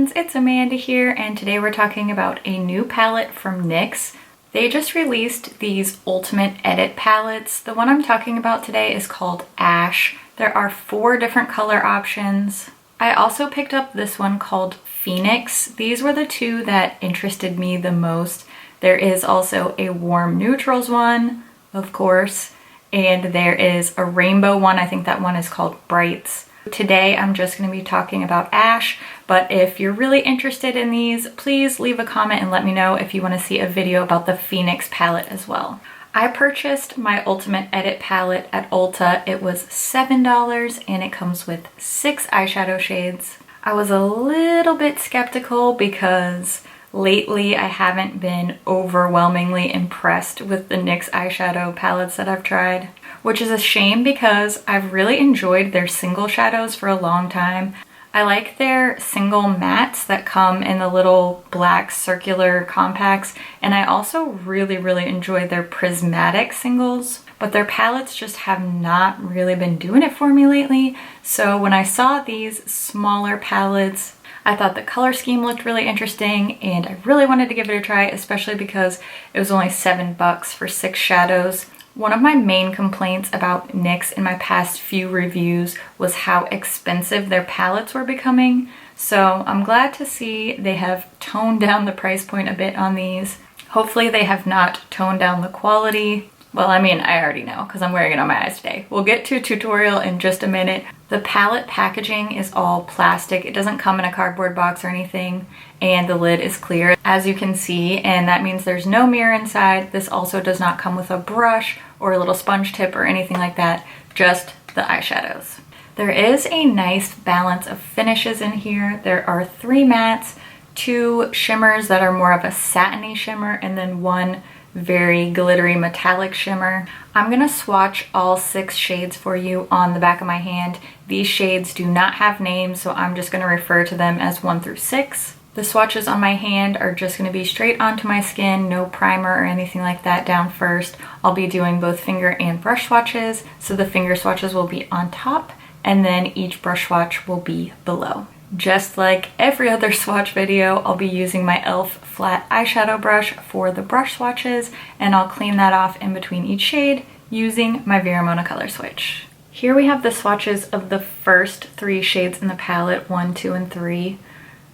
friends, it's Amanda here, and today we're talking about a new palette from NYX. They just released these Ultimate Edit palettes. The one I'm talking about today is called Ash. There are 4 different color options. I also picked up this one called Phoenix. These were the 2 that interested me the most. There is also a warm neutrals one, of course, and there is a rainbow one. I think that one is called Brights. Today I'm just going to be talking about Ash, but if you're really interested in these, please leave a comment and let me know if you want to see a video about the Phoenix palette as well. I purchased my Ultimate Edit palette at Ulta. It was $7 and it comes with 6 eyeshadow shades. I was a little bit skeptical because lately I haven't been overwhelmingly impressed with the NYX eyeshadow palettes that I've tried, which is a shame because I've really enjoyed their single shadows for a long time. I like their single mattes that come in the little black circular compacts, and I also really enjoy their prismatic singles, but their palettes just have not really been doing it for me lately. So when I saw these smaller palettes, I thought the color scheme looked really interesting and I really wanted to give it a try, especially because it was only $7 for 6 shadows. One of my main complaints about NYX in my past few reviews was how expensive their palettes were becoming. So I'm glad to see they have toned down the price point a bit on these. Hopefully they have not toned down the quality. Well, I mean, I already know because I'm wearing it on my eyes today. We'll get to a tutorial in just a minute. The palette packaging is all plastic. It doesn't come in a cardboard box or anything, and the lid is clear, as you can see, and that means there's no mirror inside. This also does not come with a brush or a little sponge tip or anything like that, just the eyeshadows. There is a nice balance of finishes in here. There are 3 mattes, 2 shimmers that are more of a satiny shimmer, and then 1 very glittery metallic shimmer. I'm gonna swatch all 6 shades for you on the back of my hand. These shades do not have names, so I'm just gonna refer to them as 1 through 6. The swatches on my hand are just gonna be straight onto my skin, no primer or anything like that down first. I'll be doing both finger and brush swatches, so the finger swatches will be on top, and then each brush swatch will be below. Just like every other swatch video, I'll be using my e.l.f. flat eyeshadow brush for the brush swatches, and I'll clean that off in between each shade using my Veramona color switch. Here we have the swatches of the first 3 shades in the palette, 1, 2, and 3.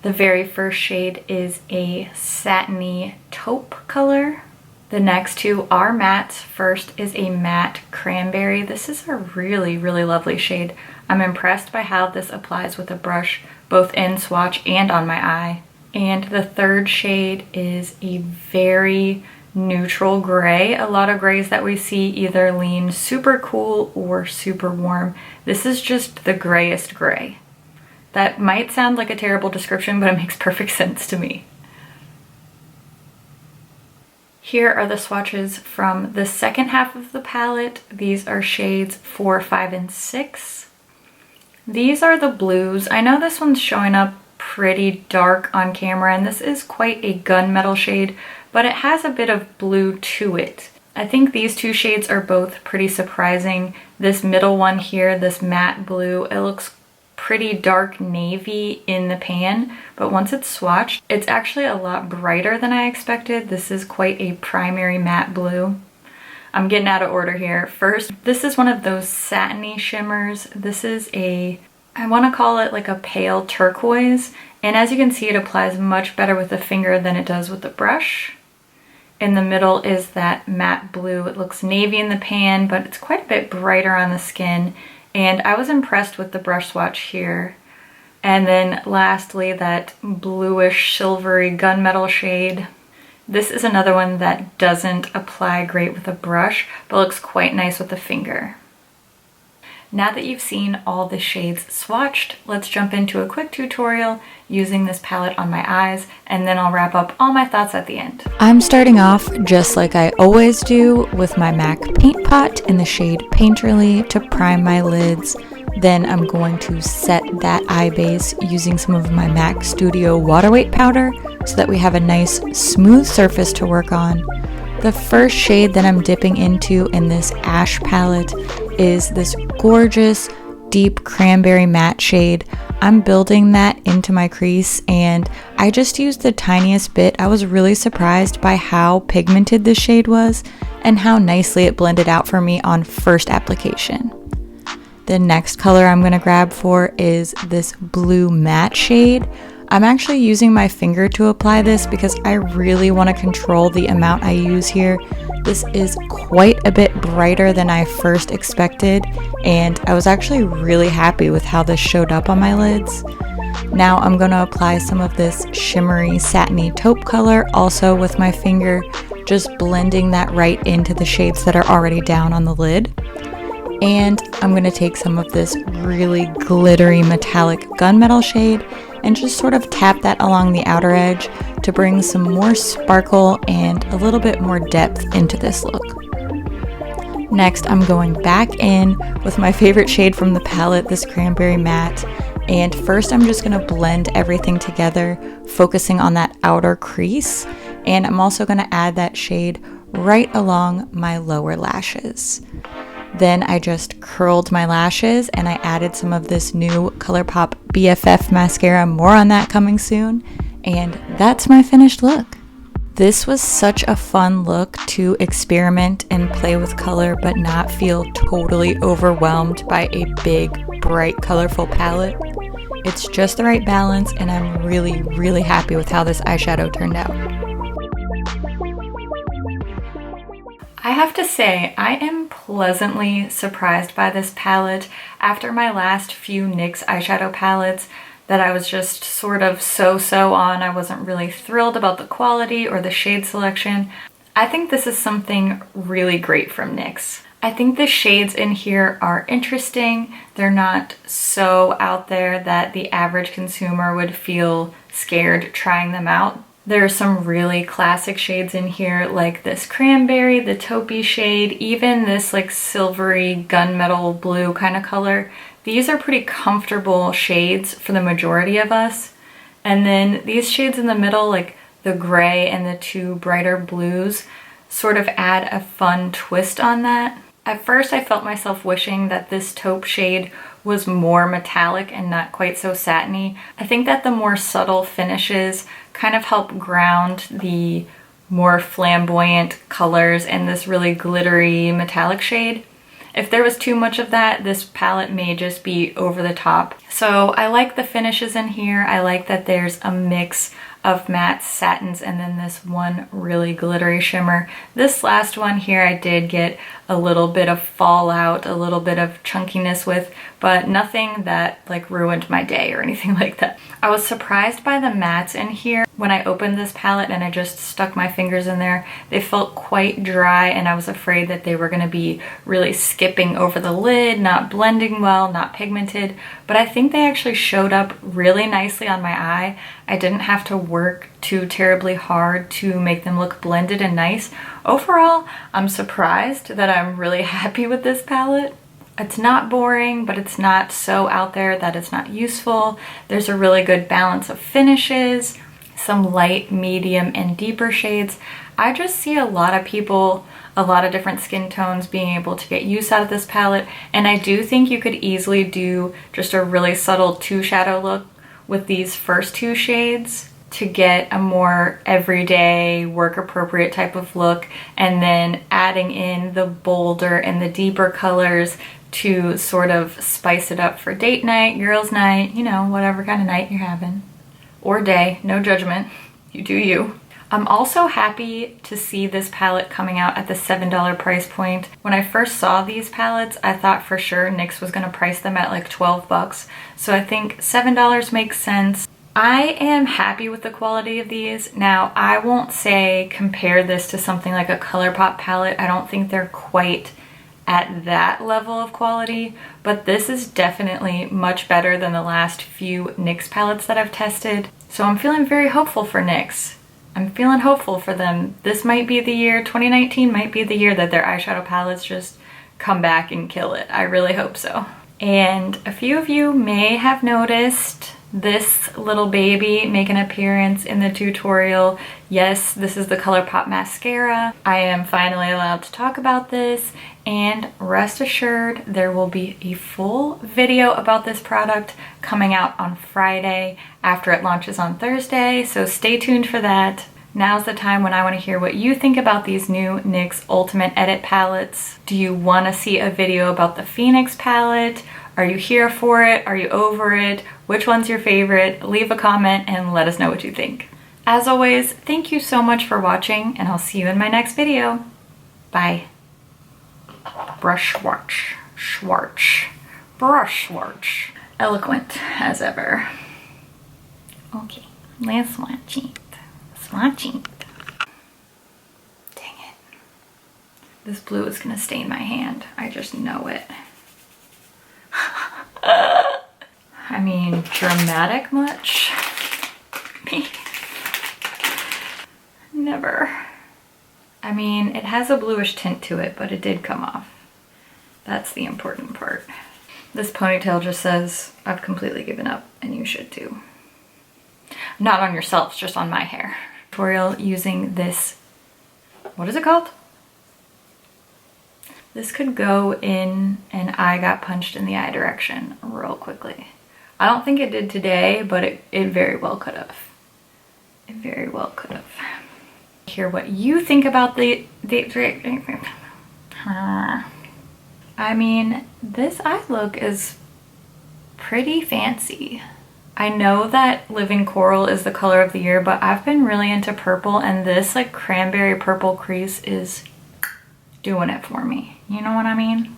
The very first shade is a satiny taupe color. The next 2 are mattes. First is a matte cranberry. This is a really lovely shade. I'm impressed by how this applies with a brush, both in swatch and on my eye. And the third shade is a very neutral gray. A lot of grays that we see either lean super cool or super warm. This is just the grayest gray. That might sound like a terrible description, but it makes perfect sense to me. Here are the swatches from the second half of the palette. These are shades 4, 5, and 6. These are the blues. I know this one's showing up pretty dark on camera, and this is quite a gunmetal shade, but it has a bit of blue to it. I think these 2 shades are both pretty surprising. This middle one here, this matte blue, it looks pretty dark navy in the pan, but once it's swatched, it's actually a lot brighter than I expected. This is quite a primary matte blue. I'm getting out of order here. First, this is one of those satiny shimmers. This is I want to call it like a pale turquoise, and as you can see, it applies much better with the finger than it does with the brush. In the middle is that matte blue. It looks navy in the pan, but it's quite a bit brighter on the skin, and I was impressed with the brush swatch here. And then lastly, that bluish silvery gunmetal shade. This is another one that doesn't apply great with a brush, but looks quite nice with the finger. Now that you've seen all the shades swatched, let's jump into a quick tutorial using this palette on my eyes, and then I'll wrap up all my thoughts at the end. I'm starting off just like I always do with my MAC paint pot in the shade Painterly to prime my lids. Then I'm going to set that eye base using some of my MAC Studio WATERWEIGHT powder so that we have a nice smooth surface to work on. The first shade that I'm dipping into in this Ash palette is this gorgeous deep cranberry matte shade. I'm building that into my crease, and I just used the tiniest bit. I was really surprised by how pigmented this shade was and how nicely it blended out for me on first application. The next color I'm going to grab for is this blue matte shade. I'm actually using my finger to apply this because I really want to control the amount I use here. This is quite a bit brighter than I first expected, and I was actually really happy with how this showed up on my lids. Now I'm going to apply some of this shimmery satiny taupe color also with my finger, just blending that right into the shades that are already down on the lid. And I'm going to take some of this really glittery metallic gunmetal shade and just sort of tap that along the outer edge to bring some more sparkle and a little bit more depth into this look. Next, I'm going back in with my favorite shade from the palette, this Cranberry Matte. And first, I'm just going to blend everything together, focusing on that outer crease. And I'm also going to add that shade right along my lower lashes. Then I just curled my lashes and I added some of this new ColourPop BFF mascara. More on that coming soon. And that's my finished look. This was such a fun look to experiment and play with color but not feel totally overwhelmed by a big, bright, colorful palette. It's just the right balance, and I'm really, really happy with how this eyeshadow turned out. I have to say, I am pleasantly surprised by this palette. After my last few NYX eyeshadow palettes that I was just sort of so-so on, I wasn't really thrilled about the quality or the shade selection. I think this is something really great from NYX. I think the shades in here are interesting. They're not so out there that the average consumer would feel scared trying them out. There are some really classic shades in here, like this Cranberry, the Taupey shade, even this like silvery gunmetal blue kind of color. These are pretty comfortable shades for the majority of us. And then these shades in the middle, like the gray and the two brighter blues, sort of add a fun twist on that. At first I felt myself wishing that this taupe shade was more metallic and not quite so satiny. I think that the more subtle finishes kind of help ground the more flamboyant colors in this really glittery metallic shade. If there was too much of that, this palette may just be over the top. So I like the finishes in here. I like that there's a mix of matte satins and then this one really glittery shimmer. This last one here I did get a little bit of fallout, a little bit of chunkiness with, but nothing that like ruined my day or anything like that. I was surprised by the mattes in here. When I opened this palette and I just stuck my fingers in there, they felt quite dry, and I was afraid that they were going to be really skipping over the lid, not blending well, not pigmented, but I think they actually showed up really nicely on my eye. I didn't have to work too terribly hard to make them look blended and nice. Overall, I'm surprised that I'm really happy with this palette. It's not boring, but it's not so out there that it's not useful. There's a really good balance of finishes, some light, medium, and deeper shades. I just see a lot of people, a lot of different skin tones being able to get use out of this palette, and I do think you could easily do just a really subtle two shadow look with these first two shades to get a more everyday, work appropriate type of look, and then adding in the bolder and the deeper colors to sort of spice it up for date night, girls night, you know, whatever kind of night you're having. Or day, no judgment, you do you. I'm also happy to see this palette coming out at the $7 price point. When I first saw these palettes, I thought for sure NYX was gonna price them at like 12 bucks. So I think $7 makes sense. I am happy with the quality of these. Now, I won't say compare this to something like a ColourPop palette. I don't think they're quite at that level of quality, but this is definitely much better than the last few NYX palettes that I've tested. So I'm feeling very hopeful for NYX. I'm feeling hopeful for them. This might be the year, 2019 might be the year that their eyeshadow palettes just come back and kill it. I really hope so. And a few of you may have noticed this little baby make an appearance in the tutorial. Yes, this is the ColourPop mascara. I am finally allowed to talk about this, and rest assured there will be a full video about this product coming out on Friday after it launches on Thursday, so stay tuned for that. Now's the time when I want to hear what you think about these new NYX Ultimate Edit palettes. Do you want to see a video about the Phoenix palette? Are you here for it? Are you over it? Which one's your favorite? Leave a comment and let us know what you think. As always, thank you so much for watching, and I'll see you in my next video. Bye. Brush swatch, swatch, brush swatch. Eloquent as ever. Okay, let's swatching. Swatching. Dang it. This blue is gonna stain my hand. I just know it. I mean, dramatic much? Me? Never. I mean, it has a bluish tint to it, but it did come off. That's the important part. This ponytail just says, I've completely given up, and you should too. Not on yourselves, just on my hair. Tutorial using this, what is it called? This could go in an I got punched in the eye direction real quickly. I don't think it did today, but it very well could have. It very well could have. Hear what you think about the I mean, this eye look is pretty fancy. I know that Living Coral is the color of the year, but I've been really into purple, and this like cranberry purple crease is doing it for me. You know what I mean?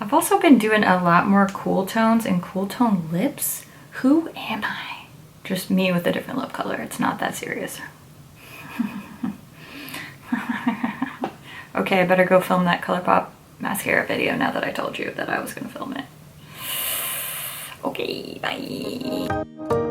I've also been doing a lot more cool tones and cool tone lips. Who am I? Just me with a different lip color. It's not that serious. Okay, I better go film that ColourPop mascara video now that I told you that I was gonna film it. Okay, bye.